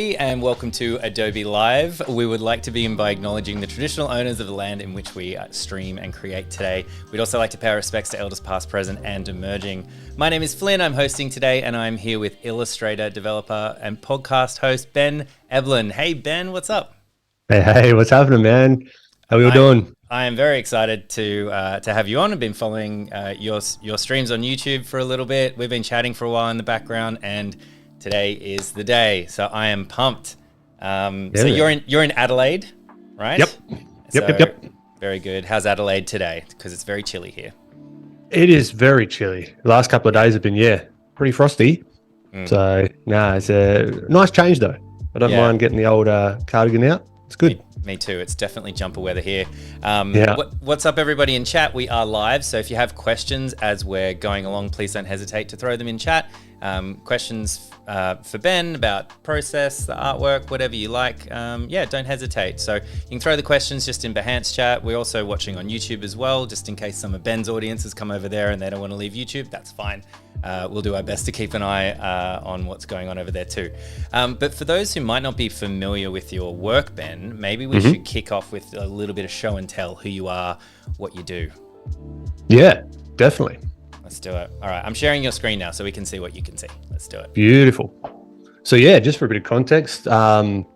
And welcome to Adobe Live. We would like to begin by acknowledging the traditional owners of the land in which we stream and create today. We'd also like to pay our respects to elders past, present, and emerging. My name is Flynn. I'm hosting today, and I'm here with illustrator, developer, and podcast host Ben Eblen. Hey, Ben, what's up? Hey, what's happening, man? How are you doing? I am very excited to have you on. I've been following your streams on YouTube for a little bit. We've been chatting for a while in the background, and today is the day, so I am pumped. So you're in Adelaide, right? Yep. Very good. How's Adelaide today? Because it's very chilly here. It is very chilly. The last couple of days have been, pretty frosty. So, it's a nice change though. I don't mind getting the old cardigan out. It's good. Me too. It's definitely jumper weather here. Yeah. What's up, everybody in chat? We are live, so if you have questions as we're going along, please don't hesitate to throw them in chat. Questions for Ben about process, the artwork, whatever you like. Don't hesitate. So you can throw the questions just in Behance chat. We're also watching on YouTube as well, just in case some of Ben's audience has come over there and they don't want to leave YouTube. That's fine. We'll do our best to keep an eye on what's going on over there too. But for those who might not be familiar with your work, Ben, maybe we should kick off with a little bit of show and tell who you are, what you do. Yeah, definitely. Let's do it. All right, I'm sharing your screen now so we can see what you can see. Let's do it. Beautiful. So just for a bit of context, I'm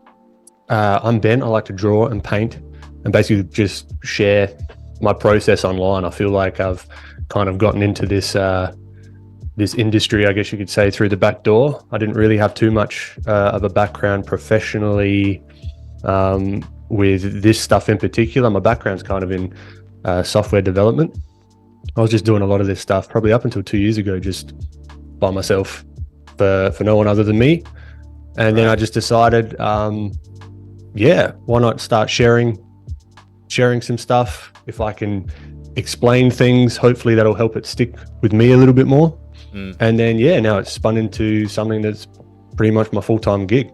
Ben. I like to draw and paint and basically just share my process online. I feel like I've kind of gotten into this industry, I guess you could say, through the back door. I didn't really have too much of a background professionally with this stuff in particular. My background's kind of in software development. I was just doing a lot of this stuff probably up until 2 years ago, just by myself for no one other than me. And then I just decided, why not start sharing some stuff. If I can explain things, hopefully that'll help it stick with me a little bit more. And then, now it's spun into something that's pretty much my full-time gig.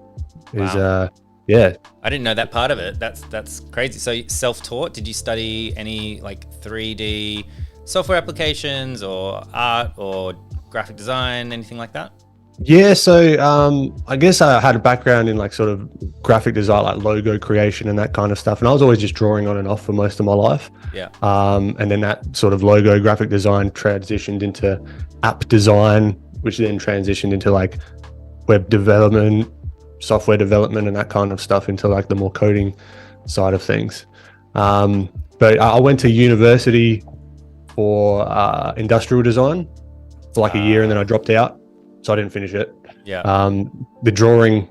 Wow. I didn't know that part of it. That's crazy. So self-taught, did you study any like 3D software applications or art or graphic design, anything like that? Yeah, so I guess I had a background in like sort of graphic design, like logo creation and that kind of stuff. And I was always just drawing on and off for most of my life. Yeah. And then that sort of logo graphic design transitioned into app design, which then transitioned into like web development, software development, and that kind of stuff, into like the more coding side of things. But I went to university for industrial design for like a year, and then I dropped out. So I didn't finish it. Yeah. The drawing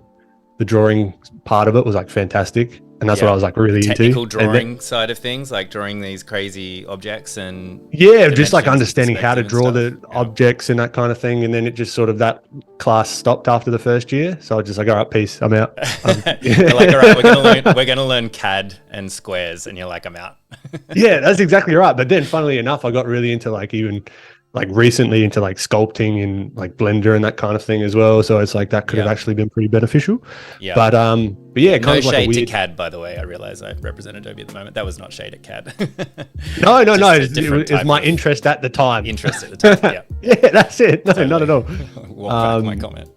part of it was like fantastic, and that's what I was like really technical into. Drawing side of things, like drawing these crazy objects and just like understanding how to draw the objects and that kind of thing. And then it just sort of, that class stopped after the first year. So I was just like, all right, peace, I'm out. You're like, all right, we're gonna learn CAD and squares, and you're like, I'm out. Yeah, that's exactly right. But then funnily enough, I got really into like even like recently into like sculpting and like Blender and that kind of thing as well. So it's like that could have actually been pretty beneficial. Yeah. But yeah, no kind of like shade a weird... to CAD, by the way. I realize I represent Adobe at the moment. That was not shade at CAD. No. It's my interest at the time. Interest at the time. Yeah. Yeah, that's it. No, totally. not at all. Walk back my comment.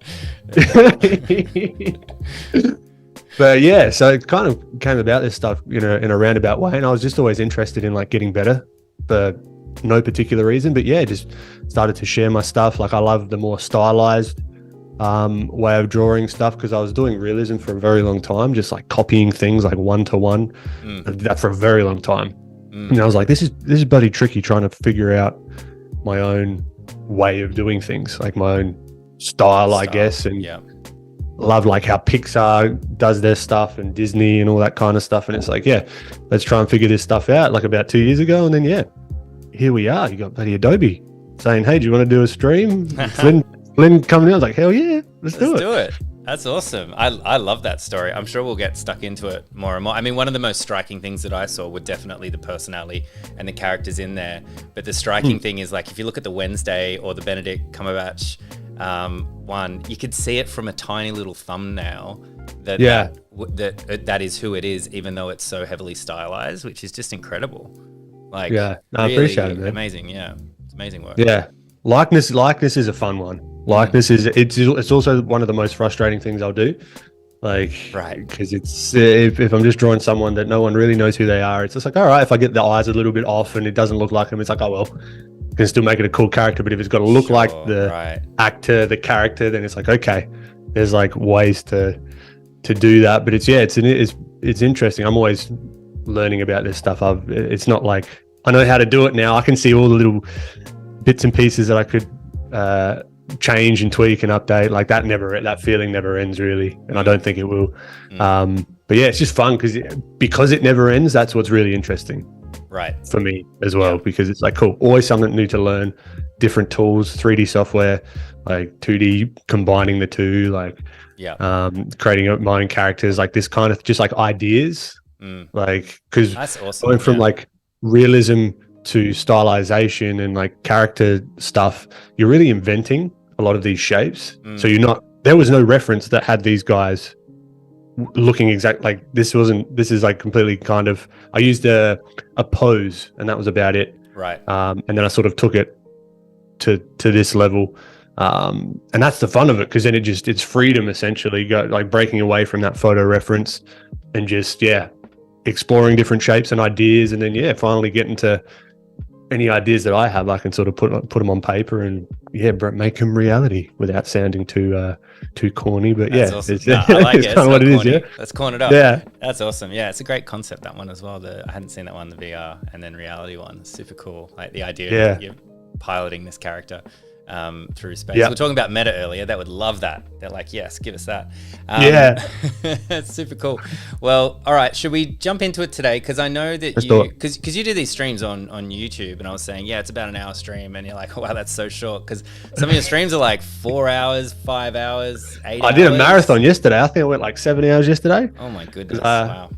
But yeah, so it kind of came about this stuff, in a roundabout way, and I was just always interested in like getting better for no particular reason. But just started to share my stuff. Like I love the more stylized way of drawing stuff, because I was doing realism for a very long time, just like copying things like one-to-one. I did that for a very long time. And I was like, this is bloody tricky, trying to figure out my own way of doing things, like my own style. I guess. And love like how Pixar does their stuff and Disney and all that kind of stuff. And it's like, let's try and figure this stuff out, like about 2 years ago. And then here we are. You got bloody Adobe saying, hey, do you want to do a stream? Flynn coming in. I was like, hell yeah, let's do it. That's awesome. I love that story. I'm sure we'll get stuck into it more and more. I mean, one of the most striking things that I saw were definitely the personality and the characters in there. But the striking thing is, like, if you look at the Wednesday or the Benedict Cumberbatch one, you could see it from a tiny little thumbnail that is who it is, even though it's so heavily stylized, which is just incredible. Like, I really appreciate it, man. Amazing. Yeah. It's amazing work. Yeah. Likeness is a fun one. Likeness is it's also one of the most frustrating things I'll do. Like, Right. because it's if I'm just drawing someone that no one really knows who they are, it's just like, all right, if I get the eyes a little bit off and it doesn't look like them, it's like, oh well, can still make it a cool character. But if it's got to look like the right. actor, the character, then it's like, okay, there's like ways to do that. But it's interesting. I'm always learning about this stuff. It's not like I know how to do it now. I can see all the little bits and pieces that I could change and tweak and update. Like that feeling never ends really, and I don't think it will. But yeah, it's just fun because it never ends. That's what's really interesting, right, for me as well. Because it's like cool, always something new to learn, different tools, 3D software, like 2D, combining the two, like creating my own characters, like this kind of just like ideas, like because that's awesome. Going from like realism to stylization and like character stuff, you're really inventing a lot of these shapes. So there was no reference that had these guys looking exact like this is like completely kind of, I used a pose and that was about it. Right. And then I sort of took it to this level. And that's the fun of it, because then it's freedom essentially, like breaking away from that photo reference and just, exploring different shapes and ideas. And then, finally getting to any ideas that I have, I can sort of put them on paper and make them reality without sounding too corny. But that's awesome. I like it. It's kind of what it is. Yeah, let's corn it up. Yeah, that's awesome. Yeah, it's a great concept, that one as well. I hadn't seen that one, the VR and then reality one. It's super cool. Like the idea that you're piloting this character through space. We were talking about Meta earlier. They would love that. They're like, yes, give us that. It's super cool. Well, all right, should we jump into it today? Because I know that because you do these streams on YouTube, and I was saying, it's about an hour stream, and you're like, wow, that's so short. Because some of your streams are like 4 hours, 5 hours, 8 hours. I did a marathon yesterday. I think I went like 7 hours yesterday. Oh my goodness! Wow.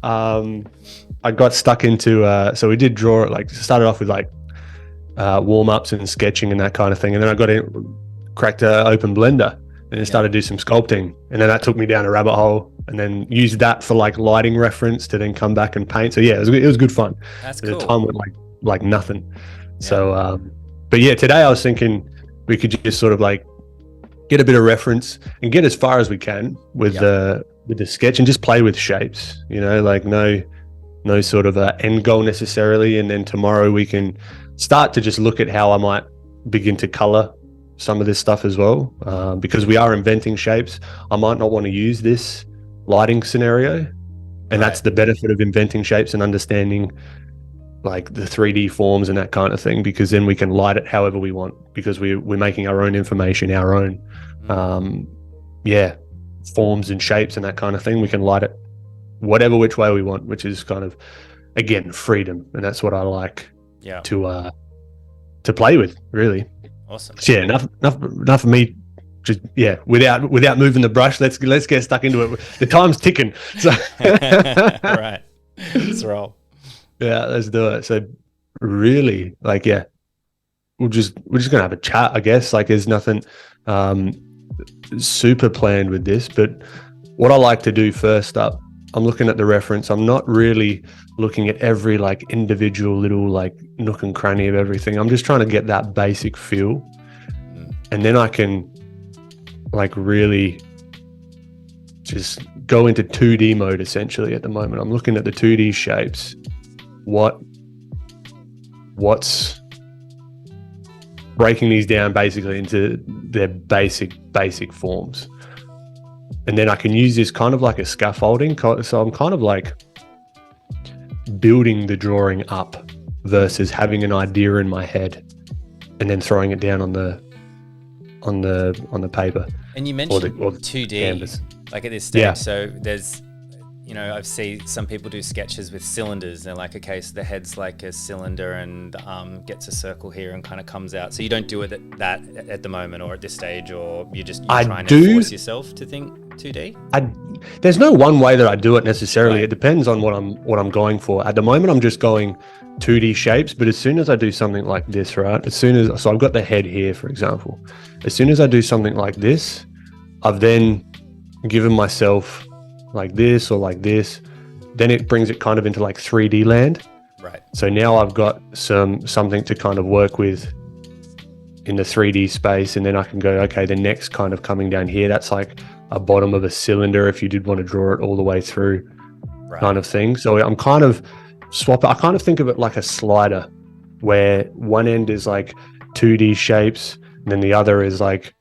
I got stuck into so we did draw it, like started off with like warm-ups and sketching and that kind of thing, and then I cracked open Blender and then started to do some sculpting, and then that took me down a rabbit hole, and then used that for like lighting reference to then come back and paint. So it was good fun. That's cool. The time went like nothing. So but today I was thinking we could just sort of like get a bit of reference and get as far as we can with the sketch and just play with shapes, like no sort of end goal necessarily. And then tomorrow we can start to just look at how I might begin to color some of this stuff as well, because we are inventing shapes. I might not want to use this lighting scenario, and that's the benefit of inventing shapes and understanding like the 3D forms and that kind of thing, because then we can light it however we want, because we're making our own information, our own forms and shapes and that kind of thing. We can light it whatever which way we want, which is kind of, again, freedom. And that's what I like to play with, really. Awesome. So enough of me. Just without moving the brush. Let's get stuck into it. The time's ticking. So all right, let's roll. Yeah, let's do it. So really, like, we're just gonna have a chat, I guess. Like, there's nothing super planned with this, but what I like to do first up, I'm looking at the reference. I'm not really looking at every like individual little like nook and cranny of everything. I'm just trying to get that basic feel, and then I can like really just go into 2D mode essentially. At the moment, I'm looking at the 2D shapes. What's breaking these down basically into their basic forms. And then I can use this kind of like a scaffolding. So I'm kind of like building the drawing up versus having an idea in my head and then throwing it down on the paper. And you mentioned or the 2D canvas. Like at this stage. So there's, I've seen some people do sketches with cylinders. They're like, okay, so the head's like a cylinder and the arm gets a circle here and kind of comes out. So you don't do it at the moment or at this stage, or you're trying to force yourself to think 2D? There's no one way that I do it necessarily. Right. It depends on what I'm going for. At the moment, I'm just going 2D shapes, but as soon as I do something like this, right? So I've got the head here, for example. As soon as I do something like this, I've then given myself like this or like this, then it brings it kind of into like 3D land. Right. So now I've got something to kind of work with in the 3D space, and then I can go, okay, the next kind of coming down here, that's like a bottom of a cylinder if you did want to draw it all the way through, Right. kind of thing. So I'm kind of I kind of think of it like a slider, where one end is like 2D shapes and then the other is like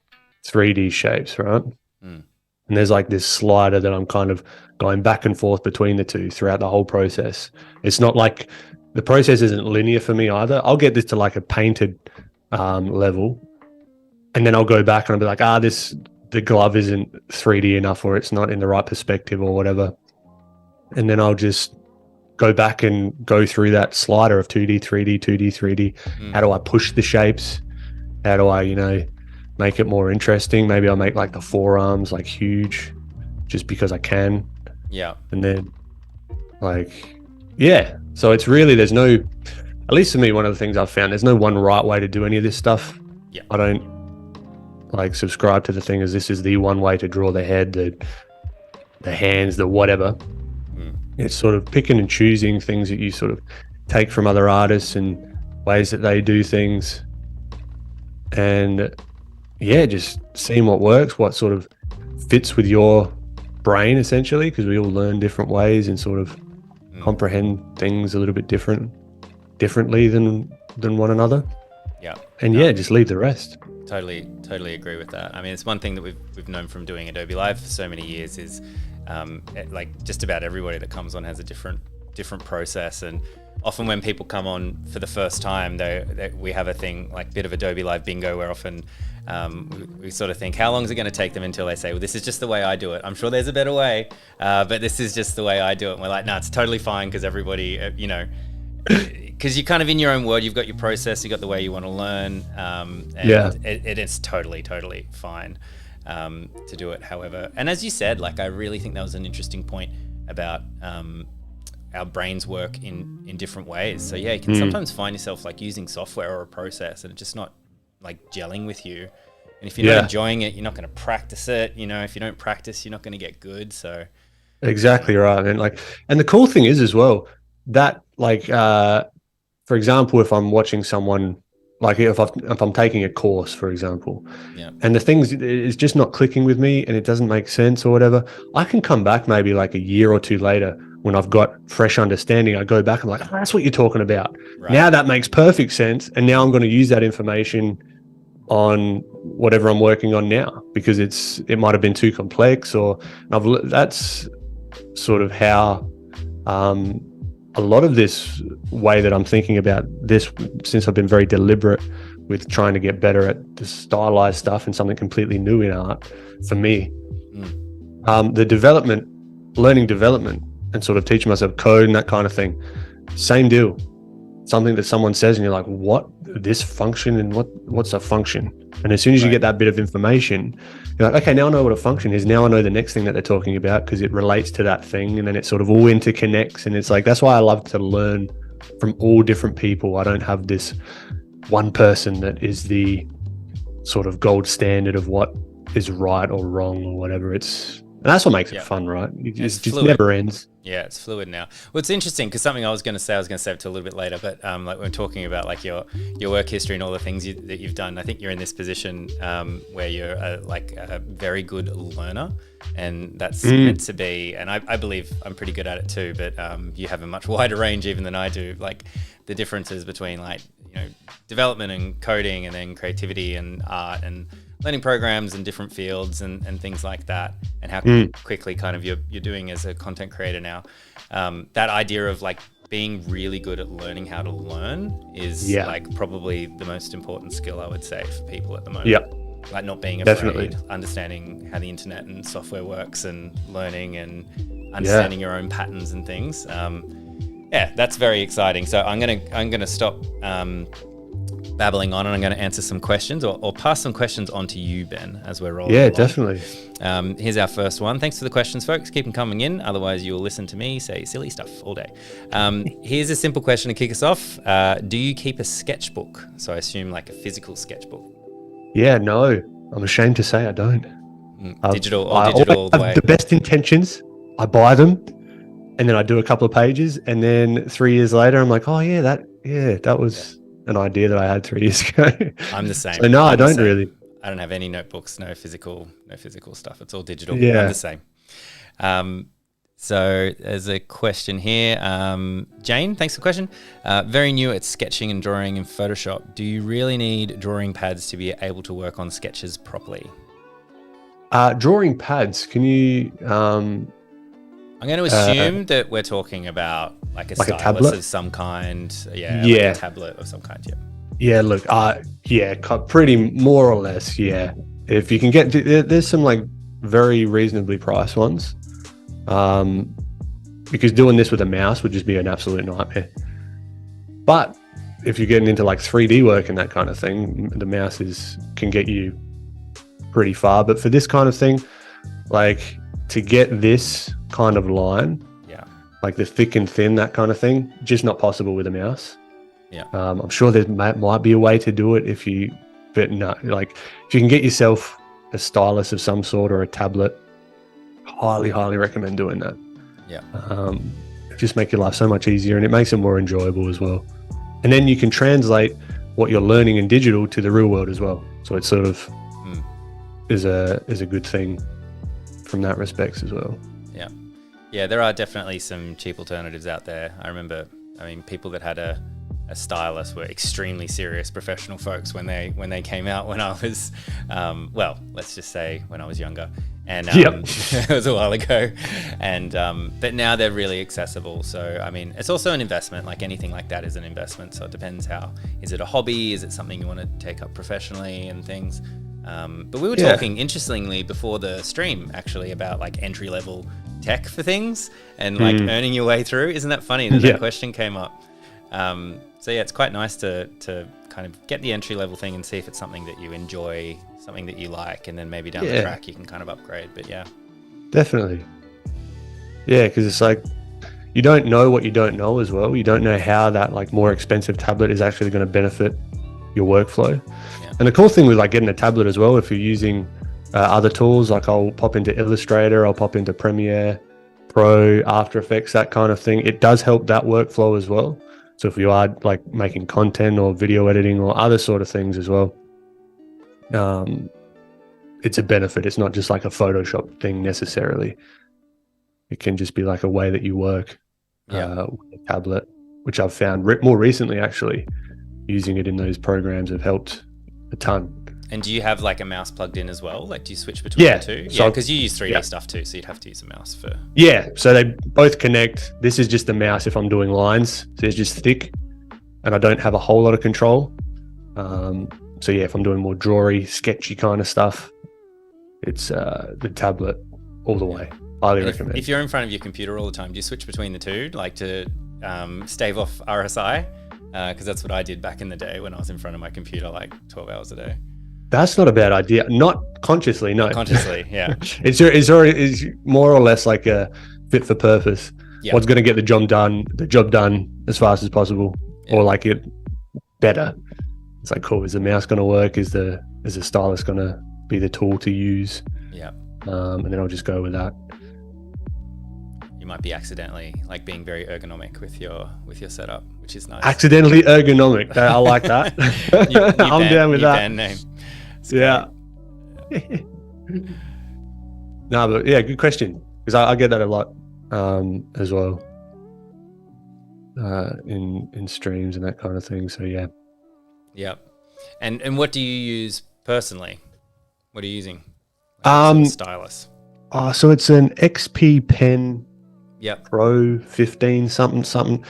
3D shapes, right? And there's like this slider that I'm kind of going back and forth between the two throughout the whole process. It's not like the process isn't linear for me either. I'll get this to like a painted level, and then I'll go back and I'll be like, the glove isn't 3D enough, or it's not in the right perspective or whatever. And then I'll just go back and go through that slider of 2D, 3D, 2D, 3D. How do I push the shapes? How do I, make it more interesting? Maybe I'll make like the forearms like huge just because I can. Yeah. And then so it's really, there's no, at least for me, one of the things I've found, there's no one right way to do any of this stuff. Yeah. I don't like subscribe to the thing as this is the one way to draw the head, the hands, the whatever. It's sort of picking and choosing things that you sort of take from other artists and ways that they do things, and just seeing what works, what sort of fits with your brain, essentially, because we all learn different ways and sort of comprehend things a little bit differently than one another. Yeah. And just leave the rest. Totally agree with that. I mean, it's one thing that we've known from doing Adobe Live for so many years is like just about everybody that comes on has a different process, and often when people come on for the first time, we have a thing like bit of Adobe Live bingo, where often we sort of think, how long is it going to take them until they say, well, this is just the way I do it. I'm sure there's a better way, but this is just the way I do it. And we're like, no, it's totally fine, because everybody, because you're kind of in your own world, you've got your process, you've got the way you want to learn, and it's totally fine to do it however. And as you said, like, I really think that was an interesting point about our brains work in different ways. So you can sometimes find yourself like using software or a process and it's just not like gelling with you. And if you're not enjoying it, you're not going to practice it. If you don't practice, you're not going to get good. So exactly right. And the cool thing is as well that for example, if I'm watching someone, like if I'm taking a course, for example, and the things is just not clicking with me and it doesn't make sense or whatever, I can come back maybe like a year or two later when I've got fresh understanding. I go back and I'm like, that's what you're talking about. Right. Now that makes perfect sense. And now I'm going to use that information on whatever I'm working on now, because it might have been too complex, or that's sort of how a lot of this way that I'm thinking about this, since I've been very deliberate with trying to get better at the stylized stuff and something completely new in art for me. The learning development and sort of teaching myself code and that kind of thing, same deal. Something that someone says and you're like, what, this function, and what's a function? And as soon as you get that bit of information, you're like, okay, now I know what a function is. Now I know the next thing that they're talking about because it relates to that thing, and then it sort of all interconnects. And it's like, that's why I love to learn from all different people. I don't have this one person that is the sort of gold standard of what is right or wrong or whatever. And that's what makes it fun, right? It just never ends. Yeah, it's fluid now. Well, it's interesting because something I was going to save it to a little bit later, but like we're talking about like your work history and all the things that you've done. I think you're in this position where you're a very good learner, and that's meant to be. And I believe I'm pretty good at it too, but you have a much wider range even than I do. Like the differences between development and coding, and then creativity and art and learning programs and different fields and things like that, and how quickly kind of you're doing as a content creator now. That idea of like being really good at learning how to learn is like probably the most important skill, I would say, for people at the moment. Yeah. Like not being afraid, understanding how the internet and software works, and learning and understanding your own patterns and things. That's very exciting. So I'm gonna stop babbling on, and I'm going to answer some questions or pass some questions on to you, Ben, as we're rolling along. Definitely. Here's our first one. Thanks for the questions, folks. Keep them coming in. Otherwise, you'll listen to me say silly stuff all day. Here's a simple question to kick us off. Do you keep a sketchbook? So I assume like a physical sketchbook. Yeah, no. I'm ashamed to say I don't. Digital all the way. I have the best intentions. I buy them, and then I do a couple of pages, and then 3 years later, I'm like, oh yeah, that was an idea that I had 3 years ago. I'm the same. So no, I don't really. I don't have any notebooks, no physical stuff. It's all digital. Yeah. I'm the same. So there's a question here. Jane, thanks for the question. Very new at sketching and drawing in Photoshop. Do you really need drawing pads to be able to work on sketches properly? Drawing pads, can you... I'm going to assume that we're talking about like a stylus tablet of some kind. Yeah. Yeah. Like a tablet of some kind. Yeah. Yeah, look, pretty more or less, yeah. If you can get, there's some like very reasonably priced ones. Because doing this with a mouse would just be an absolute nightmare. But if you're getting into like 3D work and that kind of thing, the mouse can get you pretty far. But for this kind of thing, like to get this kind of line, like the thick and thin, that kind of thing, just not possible with a mouse. Yeah. I'm sure there might be a way to do it if you can get yourself a stylus of some sort or a tablet, highly recommend doing that. Yeah. Just make your life so much easier, and it makes it more enjoyable as well. And then you can translate what you're learning in digital to the real world as well. So it sort of is a good thing from that respects as well. Yeah. Yeah, there are definitely some cheap alternatives out there. I remember, people that had a stylus were extremely serious professional folks when they came out when I was, let's just say when I was younger. And it was a while ago. And but now they're really accessible. So, it's also an investment. Like anything like that is an investment. So it depends is it a hobby? Is it something you want to take up professionally and things? But we were talking, interestingly, before the stream, actually, about like entry-level tech for things and like earning your way through. Isn't that funny that question came up? So yeah, it's quite nice to kind of get the entry-level thing and see if it's something that you enjoy, something that you like, and then maybe down the track you can kind of upgrade. But yeah. Definitely. Yeah, because it's like you don't know what you don't know as well. You don't know how that like more expensive tablet is actually going to benefit your workflow. And the cool thing with like getting a tablet as well, if you're using other tools, like I'll pop into Illustrator, I'll pop into Premiere Pro, After Effects, that kind of thing, it does help that workflow as well. So if you are like making content or video editing or other sort of things as well, it's a benefit. It's not just like a Photoshop thing necessarily. It can just be like a way that you work with a tablet, which I've found more recently actually. Using it in those programs have helped a ton. And do you have like a mouse plugged in as well? Like, do you switch between the two? So, because you use 3D stuff too, so you'd have to use a mouse for... Yeah, so they both connect. This is just a mouse if I'm doing lines. So it's just thick, and I don't have a whole lot of control. So yeah, if I'm doing more drawy, sketchy kind of stuff, it's the tablet all the way. Highly recommend. If you're in front of your computer all the time, do you switch between the two, like to stave off RSI? Because that's what I did back in the day when I was in front of my computer like 12 hours a day. That's not a bad idea. Not consciously, no. Not consciously, yeah. It's more or less like a fit for purpose. Yeah. What's going to get the job done as fast as possible, or like it better. It's like, cool. Is the mouse going to work? Is the stylus going to be the tool to use? Yeah. And then I'll just go with that. You might be accidentally like being very ergonomic with your setup, which is nice. Accidentally ergonomic. I like that. I'm down with that. Band name. Yeah. No, but yeah, good question, because I get that a lot as well in streams and that kind of thing. So yeah. Yeah. And what do you use personally? What are you using? Stylus. So it's an XP Pen. Yep. Pro 15 something.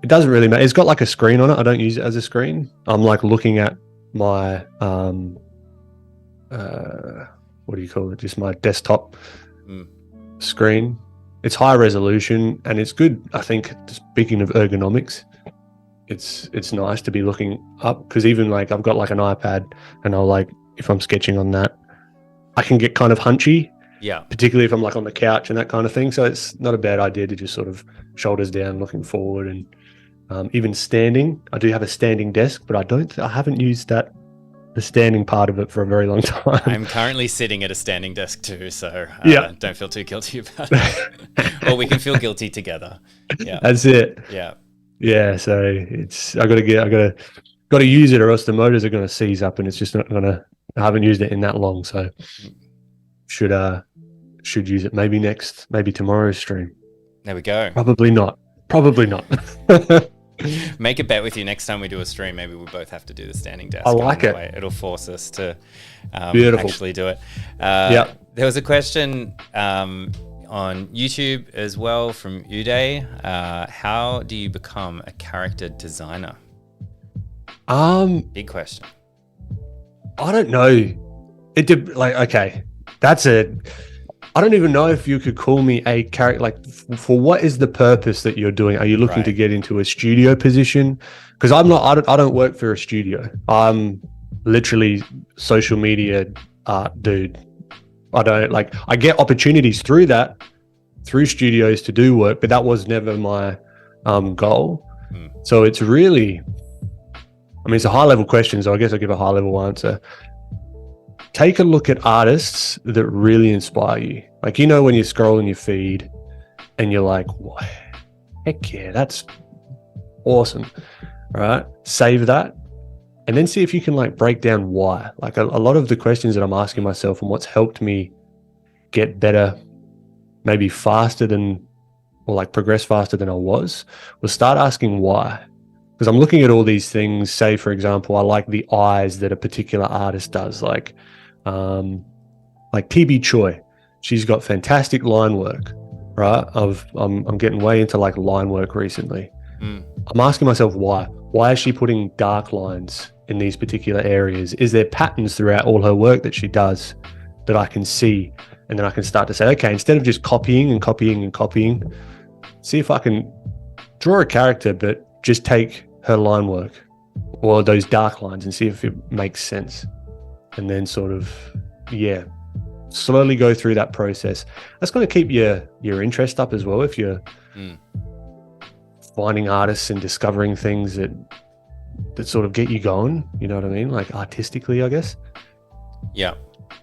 It doesn't really matter. It's got like a screen on it. I don't use it as a screen. I'm like looking at my what do you call it? Just my desktop screen. It's high resolution and it's good. I think, speaking of ergonomics, it's nice to be looking up, because even like I've got like an iPad and I'll like, if I'm sketching on that, I can get kind of hunchy. Yeah. Particularly if I'm like on the couch and that kind of thing. So it's not a bad idea to just sort of shoulders down, looking forward, and even standing. I do have a standing desk, but I haven't used the standing part of it for a very long time. I'm currently sitting at a standing desk too, so don't feel too guilty about it. Or we can feel guilty together. Yeah. That's it. Yeah. Yeah. So I got to use it, or else the motors are going to seize up and it's just not going to I haven't used it in that long, so should use it maybe tomorrow's stream. There we go. Probably not. Make a bet with you next time we do a stream. Maybe we both have to do the standing desk. I like it. It'll force us to Beautiful. actually do it. Yeah. There was a question on YouTube as well from Uday. How do you become a character designer? Big question. I don't know. Okay, I don't even know if you could call me a character. Like, for what is the purpose that you're doing? Are you looking to get into a studio position? Because I don't work for a studio. I'm literally social media art dude. I get opportunities through studios to do work, but that was never my goal. So it's really, it's a high level question, so I guess I'll give a high level answer. Take a look at artists that really inspire you. Like, when you're scrolling your feed and you're like, heck yeah, that's awesome, right? Save that and then see if you can break down why. Like, a lot of the questions that I'm asking myself and what's helped me get better, maybe faster than, or progress faster than I was start asking why. Because I'm looking at all these things. Say, for example, I like the eyes that a particular artist does, like TB Choi. She's got fantastic line work, right? I'm getting way into line work recently. I'm asking myself why. Why is she putting dark lines in these particular areas? Is there patterns throughout all her work that she does that I can see? And then I can start to say, okay, instead of just copying and copying and copying, see if I can draw a character, but just take her line work or those dark lines and see if it makes sense. And then sort of, slowly go through that process. That's going to keep your interest up as well. If you're finding artists and discovering things that sort of get you going, you know what I mean? Artistically, I guess. Yeah.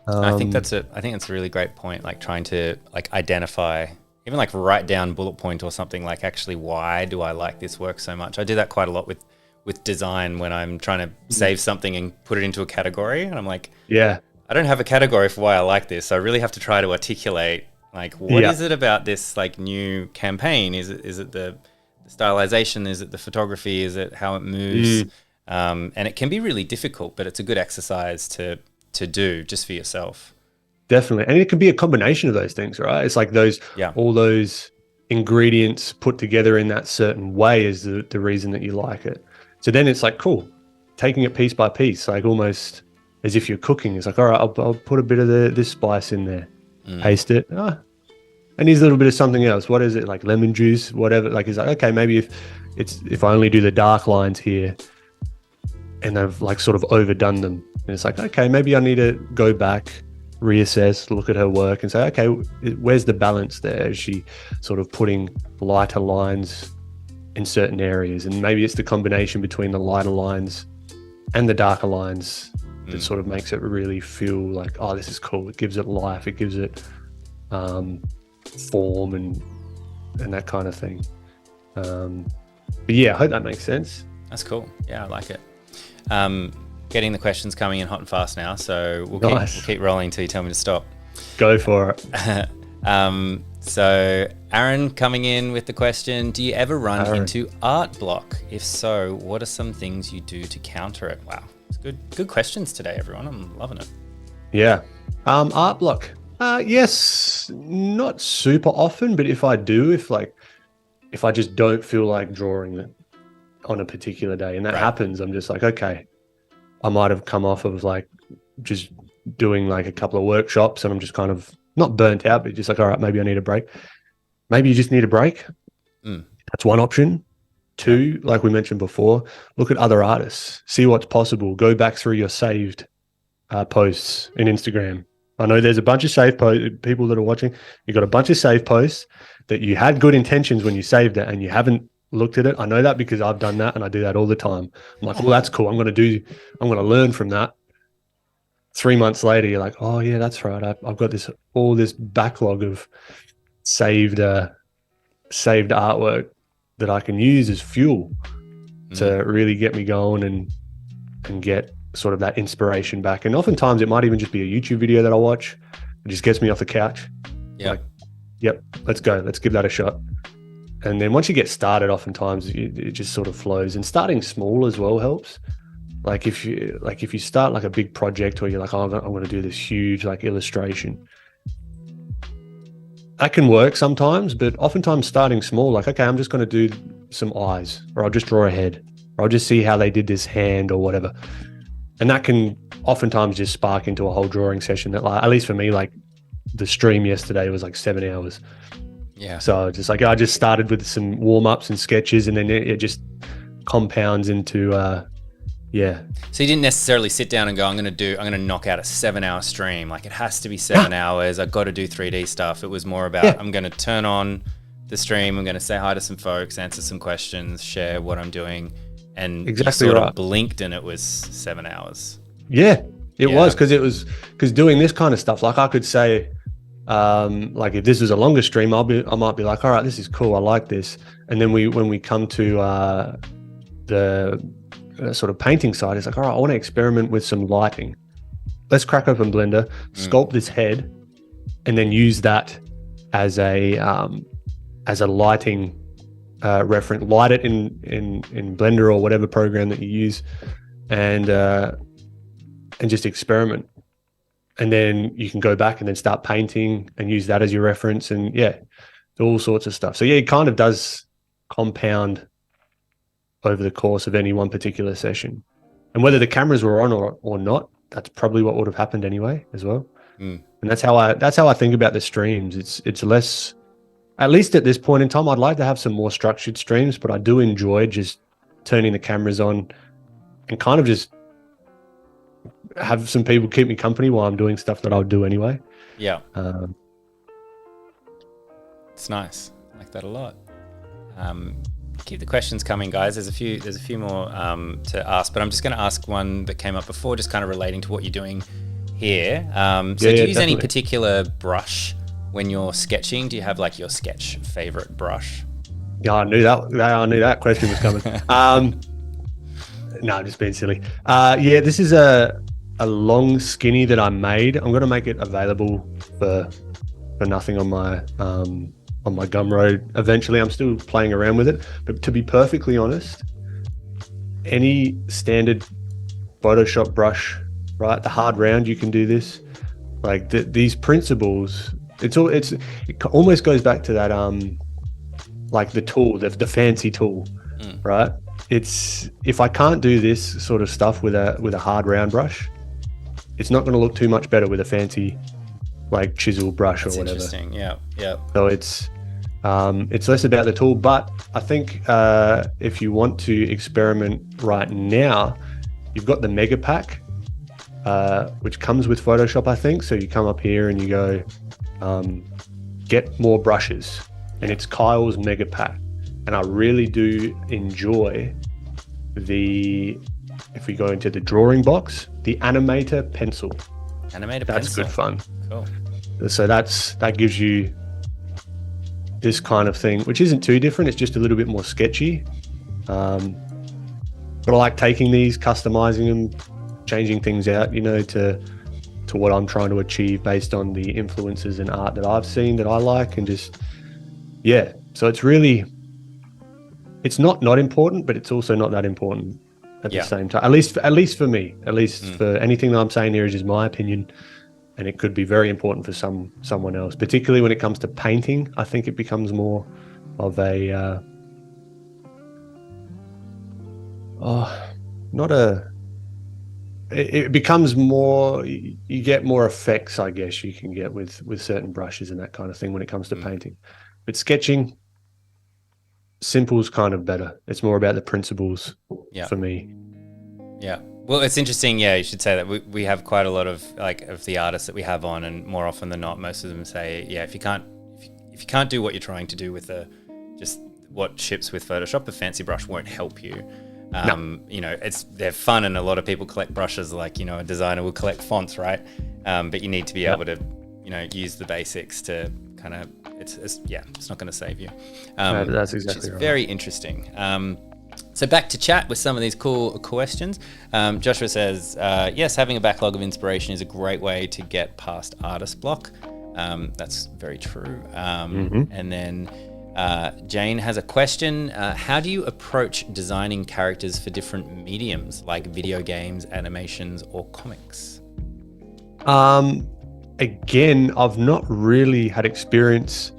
I think that's a really great point. Trying to identify, even write down bullet point or something, actually, why do I like this work so much? I do that quite a lot with design when I'm trying to save something and put it into a category. And I'm like, I don't have a category for why I like this. So I really have to try to articulate, what is it about this new campaign? Is it the stylization? Is it the photography? Is it how it moves? And it can be really difficult, but it's a good exercise to do just for yourself. Definitely. And it can be a combination of those things, right? It's all those ingredients put together in that certain way is the reason that you like it. So then it's cool, taking it piece by piece, almost as if you're cooking. It's all right, I'll put a bit of this spice in there, taste it. And here's a little bit of something else. What is it? Lemon juice, whatever. It's okay, maybe if I only do the dark lines here and I've sort of overdone them. And it's okay, maybe I need to go back, reassess, look at her work and say, okay, where's the balance there? Is she sort of putting lighter lines in certain areas? And maybe it's the combination between the lighter lines and the darker lines that sort of makes it really feel oh, this is cool. It gives it life. It gives it form and that kind of thing. But I hope that makes sense. That's cool. Yeah, I like it. Getting the questions coming in hot and fast now, so we'll keep rolling until you tell me to stop. Go for it. So Aaron coming in with the question, do you ever run into art block? If so, what are some things you do to counter it? Wow, it's good questions today, everyone. I'm loving it. Yeah. Art block. Yes, not super often, but if I do, if I just don't feel like drawing it on a particular day and that happens, I'm just okay, I might have come off of just doing a couple of workshops and I'm just kind of not burnt out, but just all right, maybe I need a break. Maybe you just need a break. That's one option. Two, like we mentioned before, look at other artists, see what's possible. Go back through your saved posts in Instagram. I know there's a bunch of saved people that are watching. You got a bunch of saved posts that you had good intentions when you saved it and you haven't looked at it. I know that because I've done that and I do that all the time. I'm well, that's cool. I'm going to learn from that. 3 months later, you're oh yeah, that's right. I've got all this backlog of saved artwork that I can use as fuel to really get me going and get sort of that inspiration back. And oftentimes it might even just be a YouTube video that I watch. It just gets me off the couch. Yeah. Like, yep, let's go. Let's give that a shot. And then once you get started, oftentimes it just sort of flows. And starting small as well helps. Like if you start like a big project, or you're like, oh, I'm going to do this huge like illustration. That can work sometimes, but oftentimes starting small, like, okay, I'm just going to do some eyes, or I'll just draw a head, or I'll just see how they did this hand or whatever. And that can oftentimes just spark into a whole drawing session that, like, at least for me, like the stream yesterday was like 7 hours. Yeah. So just like, I just started with some warm-ups and sketches, and then it just compounds into, yeah. So you didn't necessarily sit down and go, I'm going to knock out a 7-hour stream. Like, it has to be 7 hours. I've got to do 3D stuff. It was more about, I'm going to turn on the stream. I'm going to say hi to some folks, answer some questions, share what I'm doing. And exactly you sort right. of blinked and it was 7 hours. Yeah, it was, because doing this kind of stuff, like I could say, like if this was a longer stream, I might be like, all right, this is cool. I like this. And then when we come to the sort of painting side, it's like, all right, I want to experiment with some lighting. Let's crack open Blender, sculpt this head, and then use that as a lighting reference. Light it in Blender or whatever program that you use, and just experiment. And then you can go back and then start painting and use that as your reference, and all sorts of stuff. So it kind of does compound over the course of any one particular session. And whether the cameras were on or not, that's probably what would have happened anyway as well. And that's how I think about the streams. It's less, at least at this point in time, I'd like to have some more structured streams, but I do enjoy just turning the cameras on and kind of just have some people keep me company while I'm doing stuff that I would do anyway. Yeah. It's nice. I like that a lot. Keep the questions coming, guys. There's a few more to ask, but I'm just going to ask one that came up before, just kind of relating to what you're doing here. Do you use any particular brush when you're sketching? Do you have like your sketch favorite brush? Yeah, I knew that question was coming. No, I'm just being silly. This is a long skinny that I made. I'm going to make it available for nothing on my Gumroad eventually. I'm still playing around with it, but to be perfectly honest, any standard Photoshop brush, right, the hard round, you can do this. Like these principles, it almost goes back to that like the tool, the fancy tool, right? It's, if I can't do this sort of stuff with a hard round brush, it's not going to look too much better with a fancy like chisel brush. That's or whatever. Interesting. Yeah. So it's less about the tool, but I think if you want to experiment right now, you've got the mega pack, which comes with Photoshop, I think. So you come up here and you go, get more brushes, and it's Kyle's mega pack. And I really do enjoy if we go into the drawing box, the animator pencil. That's good fun. Cool. So that gives you this kind of thing, which isn't too different. It's just a little bit more sketchy. But I like taking these, customizing them, changing things out, to what I'm trying to achieve based on the influences and art that I've seen that I like, and just, So it's not important, but it's also not that important at the same time. At least for me. For anything that I'm saying here is just my opinion, and it could be very important for someone else. Particularly when it comes to painting, I think it becomes more of a it becomes more. You get more effects, I guess you can get with certain brushes and that kind of thing when it comes to painting. But sketching, simple's kind of better. It's more about the principles for me. Yeah. Well, it's interesting. Yeah, you should say that we have quite a lot of the artists that we have on, and more often than not, most of them say, if you can't do what you're trying to do with just what ships with Photoshop, the fancy brush won't help you. They're fun, and a lot of people collect brushes, like, a designer will collect fonts, right? But you need to be able to, use the basics to it's not going to save you. That's exactly which is right. Very interesting. So back to chat with some of these cool questions. Joshua says, yes, having a backlog of inspiration is a great way to get past artist block. That's very true. And then Jane has a question. How do you approach designing characters for different mediums like video games, animations, or comics? Again, I've not really had experience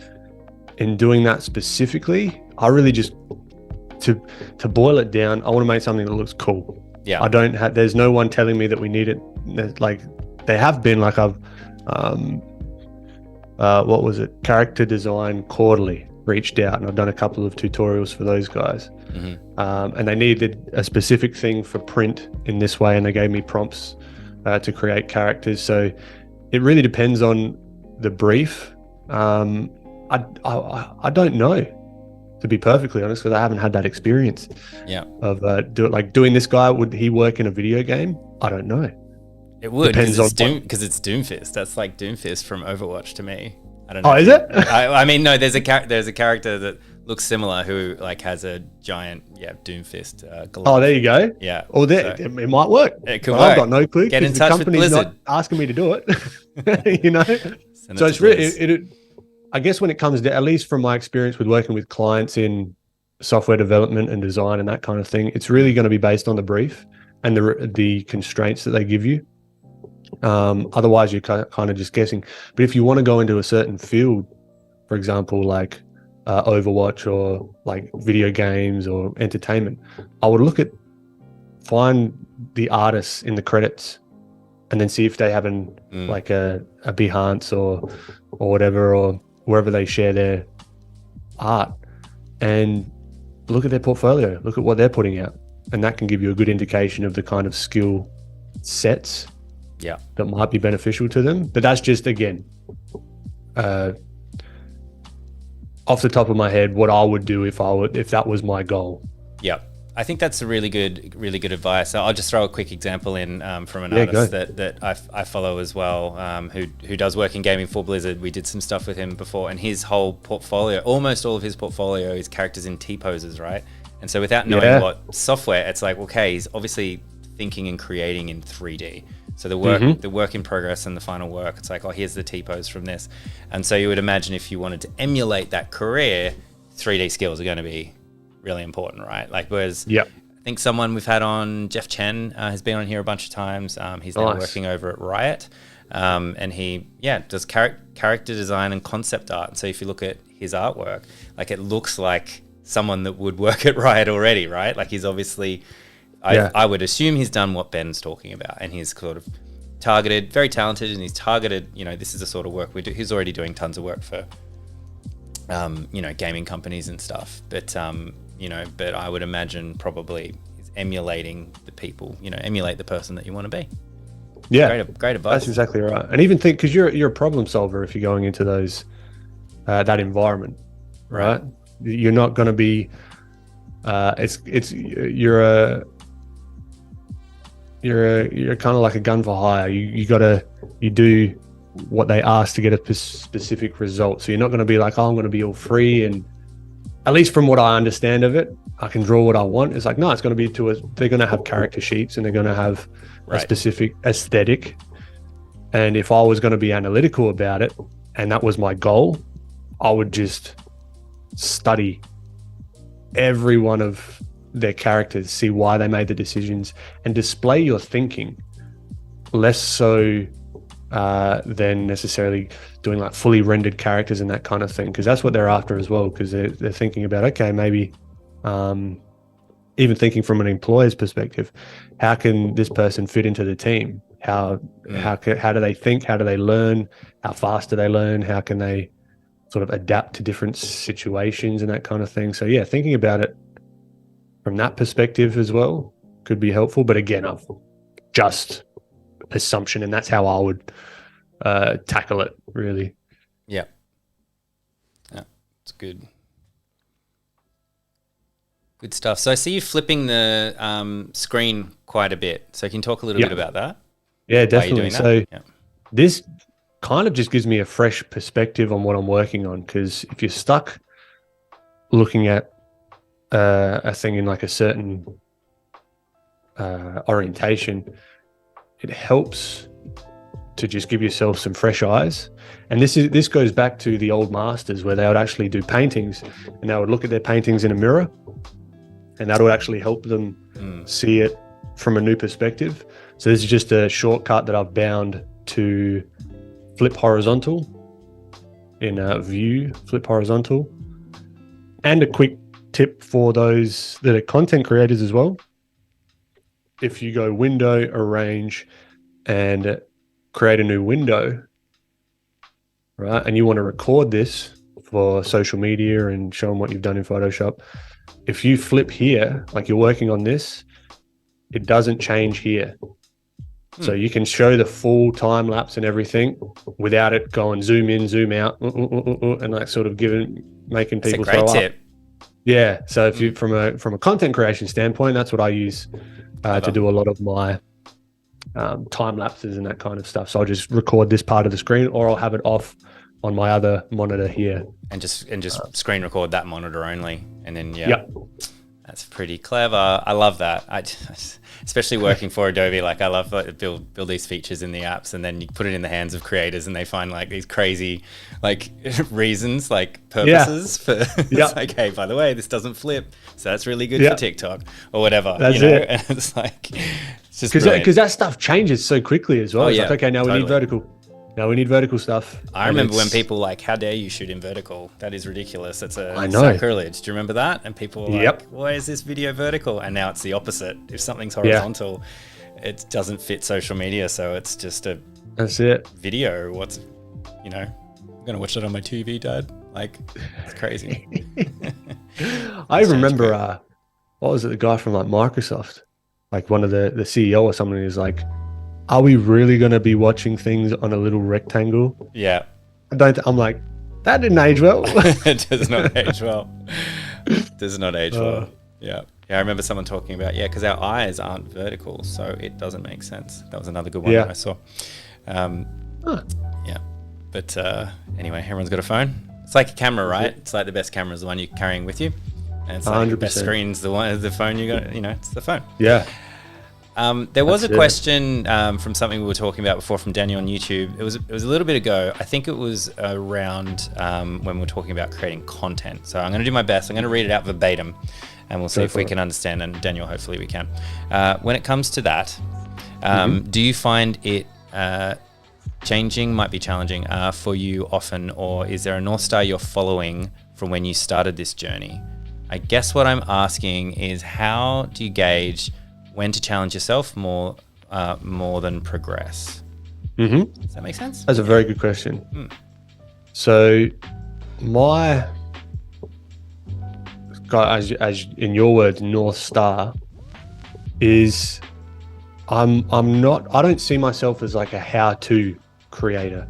in doing that specifically. I really just, to boil it down, I want to make something that looks cool. Yeah. I don't have, there's no one telling me that we need it. Like they have been, like I've, what was it? Character Design Quarterly reached out, and I've done a couple of tutorials for those guys. And they needed a specific thing for print in this way, and they gave me prompts to create characters. So it really depends on the brief. I don't know, to be perfectly honest, because I haven't had that experience. Yeah. Of doing this guy. Would he work in a video game? I don't know. It would, because it's Doomfist. That's like Doomfist from Overwatch to me. I don't know. Oh, is it? I mean, no. There's a character that looks similar who like has a giant Doomfist glove. Oh, there you go. Yeah. Or it might work. It could work. I've got no clue. Get in touch with Blizzard. Not asking me to do it. You know. So it's really I guess when it comes to, at least from my experience with working with clients in software development and design and that kind of thing, it's really going to be based on the brief and the constraints that they give you. Otherwise, you're kind of just guessing. But if you want to go into a certain field, for example, like Overwatch or like video games or entertainment, I would find the artists in the credits and then see if they have like a Behance or whatever, or wherever they share their art, and look at their portfolio, look at what they're putting out, and that can give you a good indication of the kind of skill sets that might be beneficial to them. But that's just, again, off the top of my head, what I would do if that was my goal. Yeah, I think that's a really good advice. So I'll just throw a quick example in from an artist that I follow as well, who does work in gaming for Blizzard. We did some stuff with him before, and his whole portfolio, almost all of his portfolio, is characters in T-poses, right? And so without knowing what software, it's like, okay, he's obviously thinking and creating in 3D. So the work in progress and the final work, it's like, oh, here's the T-pose from this. And so you would imagine if you wanted to emulate that career, 3D skills are going to be really important, right? Like, whereas I think someone we've had on, Jeff Chen, has been on here a bunch of times. He's now working over at Riot, and he does character design and concept art. And so if you look at his artwork, like, it looks like someone that would work at Riot already, right? Like, he's obviously, I would assume he's done what Ben's talking about, and he's sort of targeted, very talented, and he's targeted, this is the sort of work we do. He's already doing tons of work for gaming companies and stuff, but but I would imagine probably is emulating the people, emulate the person that you want to be. Yeah, great advice. That's exactly right. And even think, because you're a problem solver if you're going into those that environment, right? You're not going to be. You're kind of like a gun for hire. You do what they ask to get a specific result. So you're not going to be like, oh, I'm going to be all free, and at least from what I understand of it, I can draw what I want. It's like, no, it's going to be they're going to have character sheets, and they're going to have a specific aesthetic. And if I was going to be analytical about it, and that was my goal, I would just study every one of their characters, see why they made the decisions, and display your thinking, less so than necessarily doing like fully rendered characters and that kind of thing, because that's what they're after as well, because they're thinking about, okay, maybe even thinking from an employer's perspective, how can this person fit into the team? How do they think? How do they learn? How fast do they learn? How can they sort of adapt to different situations and that kind of thing? So yeah, thinking about it from that perspective as well could be helpful. But again, I've just assumption, and that's how I would tackle it, really. Yeah, it's good stuff. So I see you flipping the screen quite a bit, so can you talk a little bit about that? Yeah, definitely. So this kind of just gives me a fresh perspective on what I'm working on, because if you're stuck looking at a thing in like a certain orientation, it helps to just give yourself some fresh eyes. And this goes back to the old masters, where they would actually do paintings, and they would look at their paintings in a mirror, and that would actually help them see it from a new perspective. So this is just a shortcut that I've bound to flip horizontal in view, flip horizontal. And a quick tip for those that are content creators as well. If you go window, arrange, and create a new window, right, and you want to record this for social media and show them what you've done in Photoshop, if you flip here, like you're working on this, it doesn't change here. So you can show the full time lapse and everything without it going zoom in, zoom out, and like sort of making people throw up. Yeah. So if you from a content creation standpoint, that's what I use to do a lot of my time lapses and that kind of stuff. So I'll just record this part of the screen, or I'll have it off on my other monitor here, and just screen record that monitor only, and then that's pretty clever. I love that. Especially working for Adobe, like I love build these features in the apps, and then you put it in the hands of creators, and they find like these crazy like reasons, like purposes for it's like, hey, by the way, this doesn't flip, so that's really good for TikTok or whatever. That's it. And it's like, it's just because that stuff changes so quickly as well. It's like, okay, now we need vertical. Now we need vertical stuff. I remember when people like, how dare you shoot in vertical? That is ridiculous. That's a sacrilege. Do you remember that? And people were like, why is this video vertical? And now it's the opposite. If something's horizontal, it doesn't fit social media. So it's just that's it. Video. I'm going to watch that on my TV, Dad. Like, it's crazy. I remember, what was it? The guy from like Microsoft, like one of the CEO or someone who's like, are we really going to be watching things on a little rectangle? Yeah. I'm like, that didn't age well. It does not age well. Does not age well. Yeah. Yeah, I remember someone talking about, because our eyes aren't vertical, so it doesn't make sense. That was another good one that I saw. Yeah. But anyway, everyone's got a phone. It's like a camera, right? It's like the best camera is the one you're carrying with you. And it's like 100%. The best screen's the phone you got, it's the phone. Yeah. There was a question from something we were talking about before from Daniel on YouTube. It was a little bit ago. I think it was around when we were talking about creating content. So I'm going to do my best. I'm going to read it out verbatim, and we'll see if we can understand. And Daniel, hopefully we can. When it comes to that, do you find it changing, might be challenging for you often, or is there a North Star you're following from when you started this journey? I guess what I'm asking is, how do you gauge when to challenge yourself more than progress? Does that make sense? That's a very good question. So my, as in your words, North Star is I don't see myself as like a how-to creator.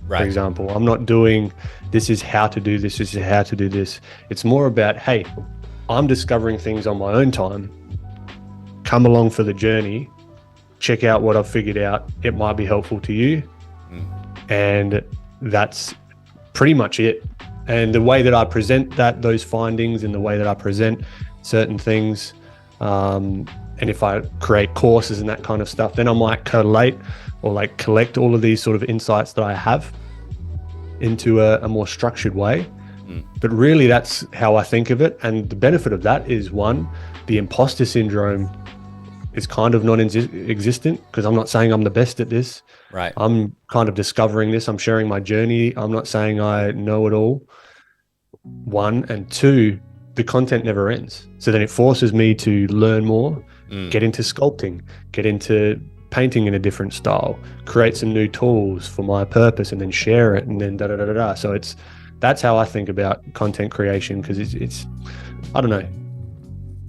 Right. For example, I'm not doing, this is how to do this, this is how to do this. It's more about, hey, I'm discovering things on my own time. Come along for the journey, check out what I've figured out. It might be helpful to you. And that's pretty much it. And the way that I present those findings, and the way that I present certain things, and if I create courses and that kind of stuff, then I might collate or like collect all of these sort of insights that I have into a more structured way. But really, that's how I think of it. And the benefit of that is, one, the imposter syndrome is kind of non-existent, because I'm not saying I'm the best at this. Right. I'm kind of discovering this. I'm sharing my journey. I'm not saying I know it all. One, and two, the content never ends. So then it forces me to learn more, get into sculpting, get into painting in a different style, create some new tools for my purpose, and then share it, and then da-da-da-da-da. So that's how I think about content creation, because it's I don't know.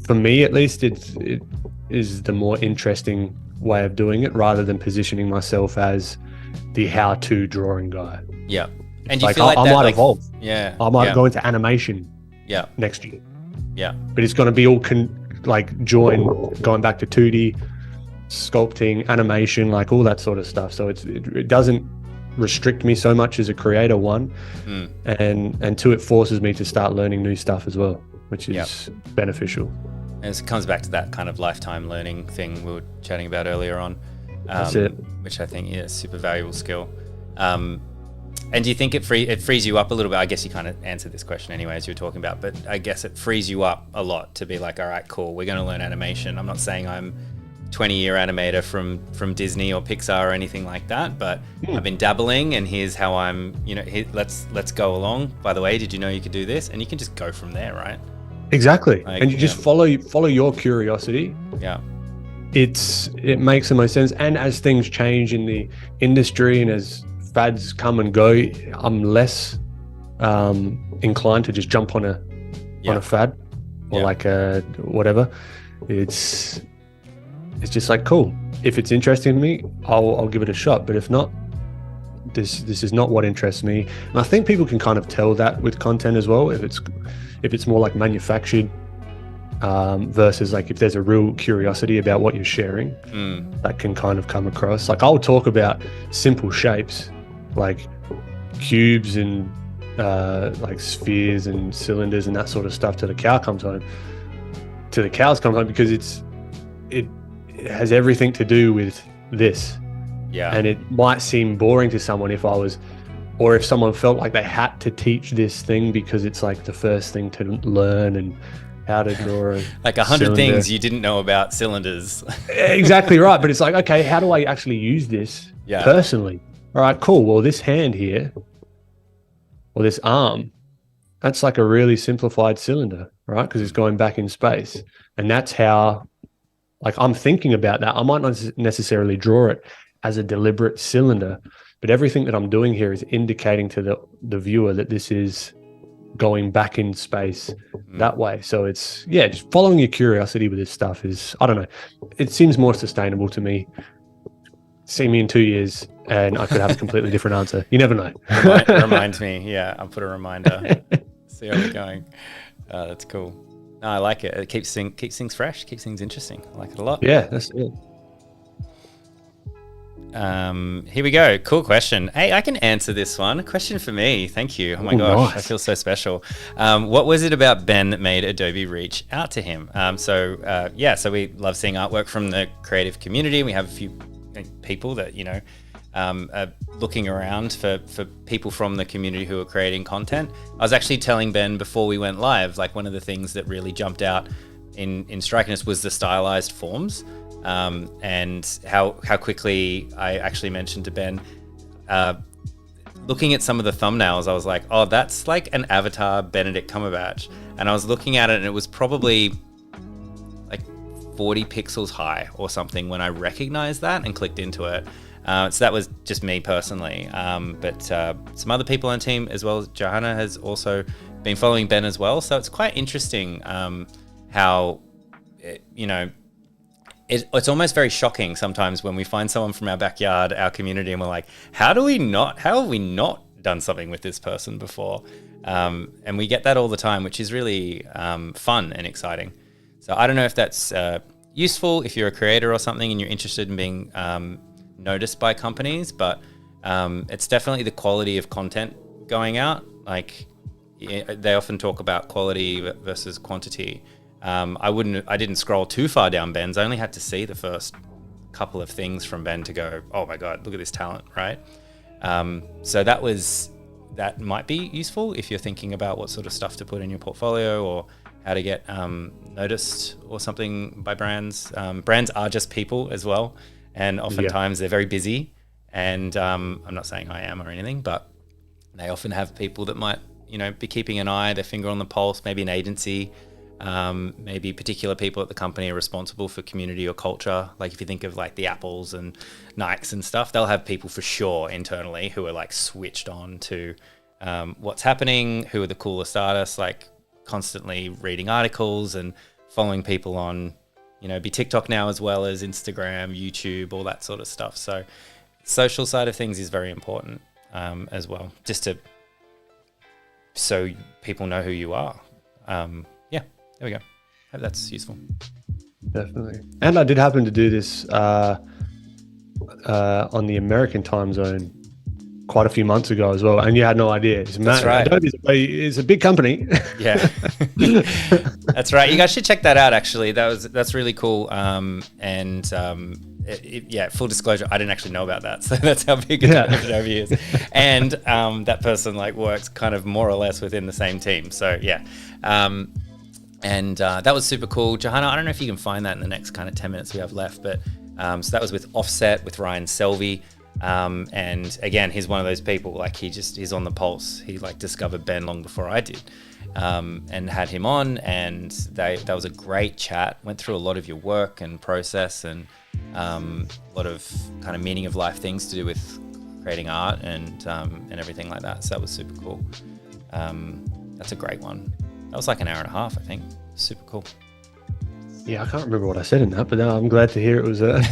For me, at least, it is the more interesting way of doing it, rather than positioning myself as the how-to drawing guy. Yeah. And do you feel like I that, might evolve. Yeah. I might go into animation next year. Yeah. But it's going to be all going back to 2D, sculpting, animation, like all that sort of stuff. So it doesn't restrict me so much as a creator, one, and two, it forces me to start learning new stuff as well. which is beneficial. And it comes back to that kind of lifetime learning thing we were chatting about earlier on. That's it. Which I think is a super valuable skill. And do you think it frees you up a little bit? I guess you kind of answered this question anyway as you were talking about, but I guess it frees you up a lot to be like, all right, cool, we're going to learn animation. I'm not saying I'm 20-year animator from Disney or Pixar or anything like that, but I've been dabbling, and here's how I'm, let's go along. By the way, did you know you could do this? And you can just go from there, right? Exactly. Like, and you just follow your curiosity. Yeah. It makes the most sense. And as things change in the industry and as fads come and go, I'm less inclined to just jump on a fad or like a whatever. It's just like, cool. If it's interesting to me, I'll give it a shot. But if not, this is not what interests me. And I think people can kind of tell that with content as well. If it's more like manufactured versus like if there's a real curiosity about what you're sharing, that can kind of come across. Like I'll talk about simple shapes like cubes and like spheres and cylinders and that sort of stuff till the cows come home because it has everything to do with this. Yeah. And it might seem boring to someone if someone felt like they had to teach this thing because it's like the first thing to learn and how to draw like 100 things you didn't know about cylinders. Exactly right. But it's like, okay, how do I actually use this personally? All right, cool. Well, this hand here or this arm, that's like a really simplified cylinder, right? Because it's going back in space. And that's how, like, I'm thinking about that. I might not necessarily draw it as a deliberate cylinder, but everything that I'm doing here is indicating to the viewer that this is going back in space that way. So it's, just following your curiosity with this stuff is, I don't know, it seems more sustainable to me. See me in 2 years and I could have a completely different answer. You never know. Remind me. Yeah, I'll put a reminder. See how we're going. That's cool. No, I like it. It keeps things fresh, keeps things interesting. I like it a lot. Yeah, that's it. Here we go. Cool question. Hey, I can answer this one. A question for me. Thank you. Oh my gosh, nice. I feel so special. What was it about Ben that made Adobe reach out to him? So we love seeing artwork from the creative community. We have a few people that, are looking around for people from the community who are creating content. I was actually telling Ben before we went live, like one of the things that really jumped out in striking us was the stylized forms. And how quickly I actually mentioned to Ben, looking at some of the thumbnails, I was like, oh, that's like an avatar Benedict Cumberbatch. And I was looking at it and it was probably like 40 pixels high or something when I recognized that and clicked into it. So that was just me personally. But some other people on the team as well, Johanna has also been following Ben as well. So it's quite interesting how, it's almost very shocking sometimes when we find someone from our backyard, our community, and we're like, how have we not done something with this person before? And we get that all the time, which is really fun and exciting. So I don't know if that's useful if you're a creator or something and you're interested in being noticed by companies, but it's definitely the quality of content going out. Like they often talk about quality versus quantity. I didn't scroll too far down Ben's. I only had to see the first couple of things from Ben to go, oh my God, look at this talent, right? So that might be useful if you're thinking about what sort of stuff to put in your portfolio or how to get noticed or something by brands. Brands are just people as well. And oftentimes they're very busy. And I'm not saying I am or anything, but they often have people that might, be keeping an eye, their finger on the pulse, maybe an agency. Maybe particular people at the company are responsible for community or culture. Like if you think of like the Apples and Nikes and stuff, they'll have people for sure internally who are like switched on to what's happening, who are the coolest artists, like constantly reading articles and following people on, be TikTok now as well as Instagram, YouTube, all that sort of stuff. So social side of things is very important as well, just so people know who you are. There we go. Hope that's useful. Definitely. And I did happen to do this on the American time zone quite a few months ago as well, and you had no idea. That's right. Adobe is a big company. Yeah, that's right. You guys should check that out. Actually, that's really cool. Yeah, full disclosure, I didn't actually know about that, so that's how big Adobe is. And that person like works kind of more or less within the same team. So yeah, that was super cool. Johanna, I don't know if you can find that in the next kind of 10 minutes we have left, but so that was with Offset with Ryan Selvey. And again, he's one of those people, like he's on the pulse. He like discovered Ben long before I did, and had him on, and that was a great chat. Went through a lot of your work and process, and a lot of kind of meaning of life things to do with creating art and everything like that. So that was super cool. That's a great one. That was like an hour and a half, I think. Super cool. Yeah, I can't remember what I said in that, but I'm glad to hear it was. That's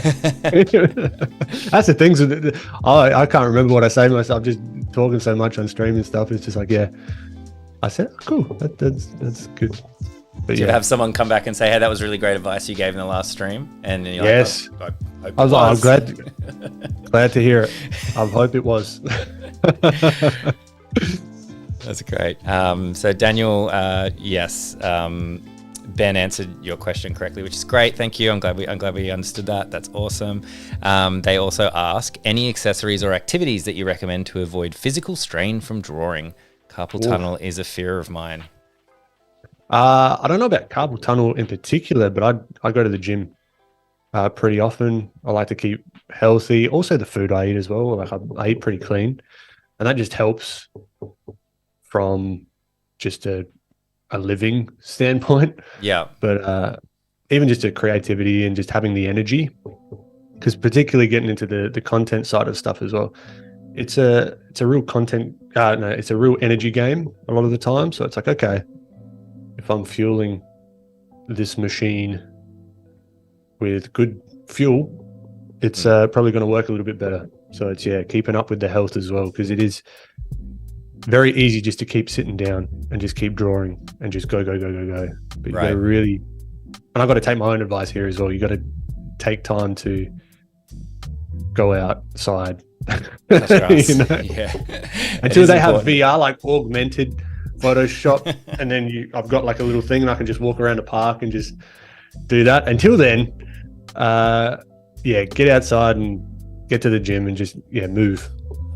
the things. I can't remember what I say myself. Just talking so much on stream and stuff. It's just like, yeah, I said, cool. That's good. But Did you have someone come back and say, "Hey, that was really great advice you gave in the last stream"? And you're yes, like, I'm glad to hear it. I hope it was. That's great. So Daniel, yes. Ben answered your question correctly, which is great. Thank you. I'm glad we understood that. That's awesome. They also ask, any accessories or activities that you recommend to avoid physical strain from drawing? Carpal tunnel is a fear of mine. I don't know about carpal tunnel in particular, but I go to the gym pretty often. I like to keep healthy. Also the food I eat as well. Like I eat pretty clean, and that just helps from just a living standpoint. Yeah. But even just a creativity and just having the energy, because particularly getting into the content side of stuff as well, it's a real it's a real energy game a lot of the time. So it's like, okay, if I'm fueling this machine with good fuel, it's probably going to work a little bit better. So it's keeping up with the health as well, because it is very easy just to keep sitting down and just keep drawing and just go. But you got to really, and I've got to take my own advice here as well. You got to take time to go outside. That's right. You know? Yeah. Until they have VR, like augmented Photoshop, and then I've got like a little thing and I can just walk around the park and just do that. Until then, get outside and get to the gym and just move.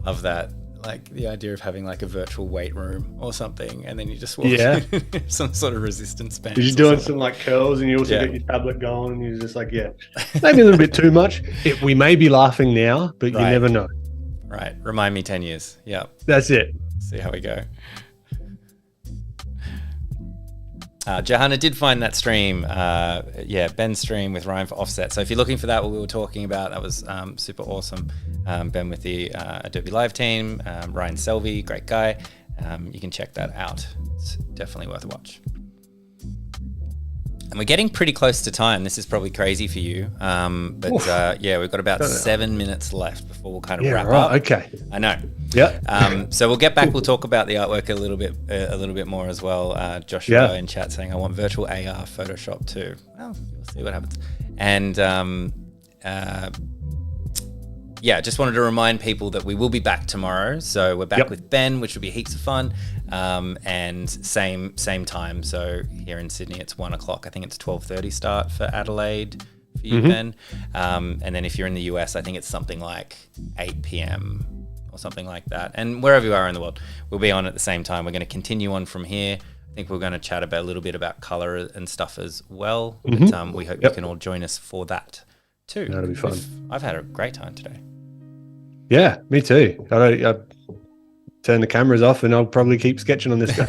Love that. Like the idea of having like a virtual weight room or something, and then you just walk in some sort of resistance band. You're doing some like curls, and you also get your tablet going, and you're just like, maybe a little bit too much. We may be laughing now, but you never know. Right. Remind me 10 years. Yeah. That's it. See how we go. Johanna did find that stream, Ben's stream with Ryan for Offset. So if you're looking for that, what we were talking about, that was super awesome. Ben with the Adobe Live team, Ryan Selvey, great guy. You can check that out. It's definitely worth a watch. And we're getting pretty close to time. This is probably crazy for you. We've got about 7 minutes left before we'll kind of wrap up. Okay. I know. Yeah. So we'll get back. We'll talk about the artwork a little bit more as well. Joshua in chat saying, I want virtual AR Photoshop too. Well, we'll see what happens. And just wanted to remind people that we will be back tomorrow. So we're back with Ben, which will be heaps of fun. And same time. So here in Sydney, it's 1 o'clock. I think it's 12:30 start for Adelaide for you, Ben. And then if you're in the US, I think it's something like 8 p.m. or something like that. And wherever you are in the world, we'll be on at the same time. We're going to continue on from here. I think we're going to chat about a little bit about color and stuff as well. But, we hope you can all join us for that too. That'll be fun. I've had a great time today. Yeah, me too. I turn the cameras off and I'll probably keep sketching on this guy.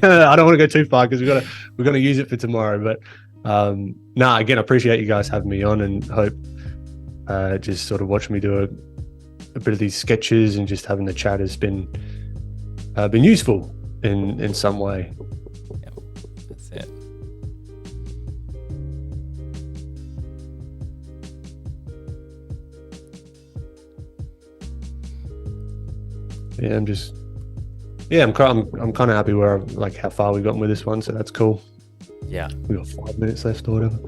I don't want to go too far because we're gonna use it for tomorrow. But again, I appreciate you guys having me on, and hope just sort of watching me do a bit of these sketches and just having the chat has been useful in some way. Yeah, that's it. Yeah, I'm kind of happy where how far we've gotten with this one, so that's cool. Yeah, we got 5 minutes left or whatever,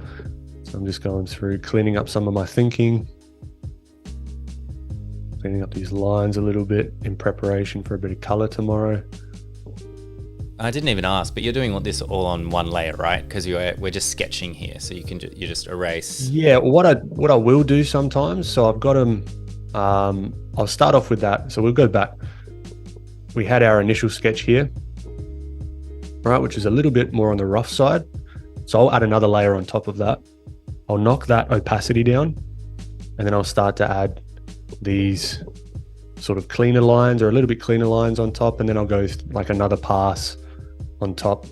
so I'm just going through cleaning up some of my thinking. Cleaning up these lines a little bit in preparation for a bit of color tomorrow. I didn't even ask, but you're doing this all on one layer, right? Because we're just sketching here, so you just erase. Yeah, what I will do sometimes. So I've got them. I'll start off with that. So we'll go back. We had our initial sketch here, right, which is a little bit more on the rough side. So I'll add another layer on top of that. I'll knock that opacity down, and then I'll start to add these sort of cleaner lines or a little bit cleaner lines on top, and then I'll go like another pass on top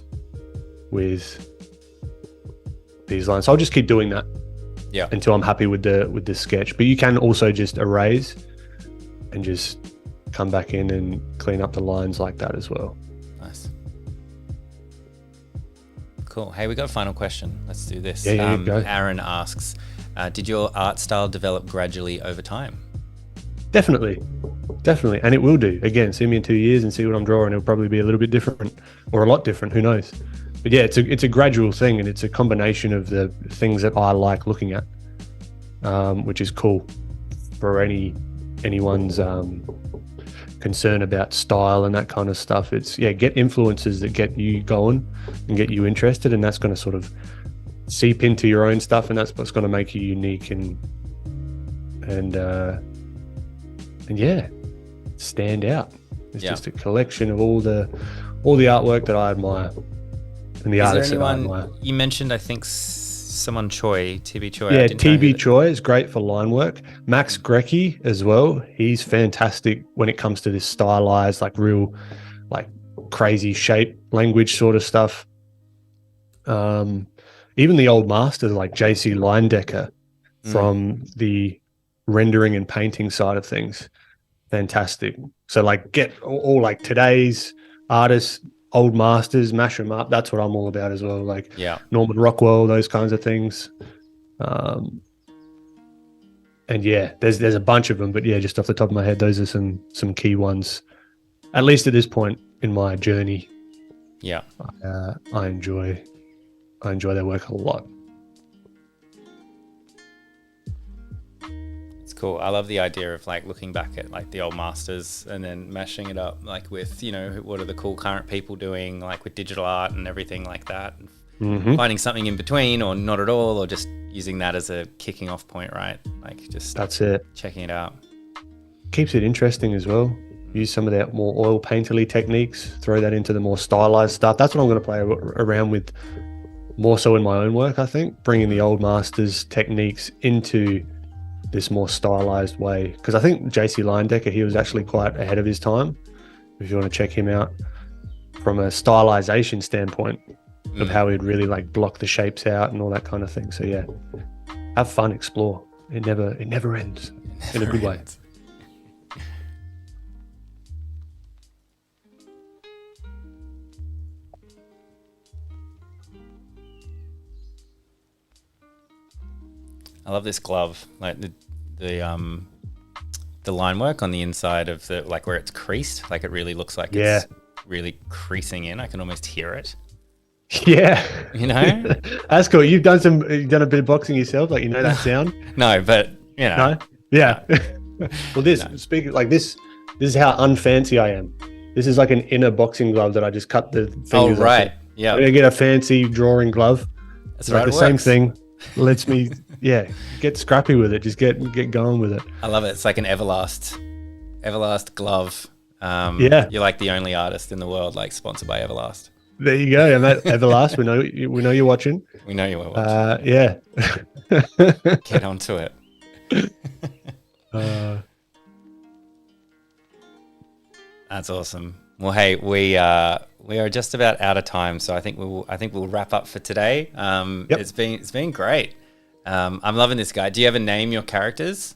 with these lines. So I'll just keep doing that until I'm happy with the sketch. But you can also just erase and just come back in and clean up the lines like that as well. Nice. Cool. Hey, we got a final question. Let's do this. Yeah, go. Aaron asks, did your art style develop gradually over time? Definitely. And it will do. Again, see me in 2 years and see what I'm drawing. It'll probably be a little bit different or a lot different. Who knows? But yeah, it's a gradual thing, and it's a combination of the things that I like looking at, which is cool for anyone's concern about style and that kind of stuff. It's get influences that get you going and get you interested, and that's going to sort of seep into your own stuff, and that's what's going to make you unique and stand out. It's just a collection of all the artwork that I admire and the artists that I admire. You mentioned, I think, someone TB Choi. Yeah, TB Choi is great for line work. Max Grecki as well. He's fantastic when it comes to this stylized, like real, like crazy shape language sort of stuff. Even the old masters like JC Leyendecker from the rendering and painting side of things. Fantastic. So like get all like today's artists, old masters, mash them up. That's what I'm all about as well. Like Norman Rockwell, those kinds of things. And there's a bunch of them, but just off the top of my head, those are some key ones, at least at this point in my journey. I enjoy their work a lot. Cool. I love the idea of like looking back at like the old masters and then mashing it up like with, what are the cool current people doing like with digital art and everything like that. Finding something in between or not at all, or just using that as a kicking off point, right? Like just that's it. Checking it out. Keeps it interesting as well. Use some of that more oil painterly techniques, throw that into the more stylized stuff. That's what I'm going to play around with more so in my own work, I think, bringing the old masters techniques into this more stylized way, because I think JC Leyendecker, he was actually quite ahead of his time, if you want to check him out from a stylization standpoint of how he'd really like block the shapes out and all that kind of thing. So have fun, explore. It never ends in a good way. I love this glove, like the line work on the inside of the, like where it's creased, like it really looks like it's really creasing in. I can almost hear it. Yeah, that's cool. You've done a bit of boxing yourself, like that sound. No, but no, yeah. Well, speaking like this is how unfancy I am. This is like an inner boxing glove that I just cut the fingers. Oh right, off. Yeah. I get a fancy drawing glove. That's right. Like the same thing. Lets me get scrappy with it, just get going with it. I love it. It's like an Everlast glove. You're like the only artist in the world like sponsored by Everlast. There you go. And that Everlast, we know you're watching. We know you are watching. Get onto it. That's awesome. Well, hey, we are just about out of time, so I think we'll wrap up for today. It's been great. I'm loving this guy. Do you ever name your characters?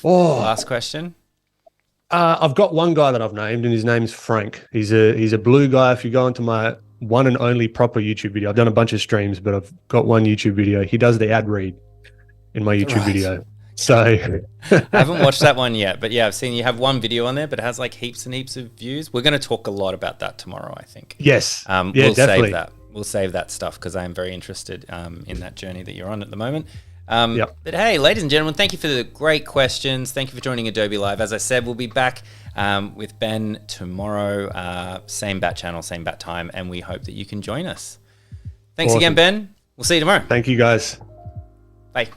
Last question. I've got one guy that I've named, and his name's Frank. He's a blue guy. If you go into my one and only proper YouTube video, I've done a bunch of streams, but I've got one YouTube video. He does the ad read in my YouTube video. So I haven't watched that one yet, but I've seen you have one video on there, but it has like heaps and heaps of views. We're going to talk a lot about that tomorrow, I think. Yes. We'll definitely save that. We'll save that stuff because I am very interested in that journey that you're on at the moment. But hey, ladies and gentlemen, thank you for the great questions. Thank you for joining Adobe Live. As I said, we'll be back with Ben tomorrow, same bat channel, same bat time, and we hope that you can join us. Thanks again, Ben. We'll see you tomorrow. Thank you, guys. Bye.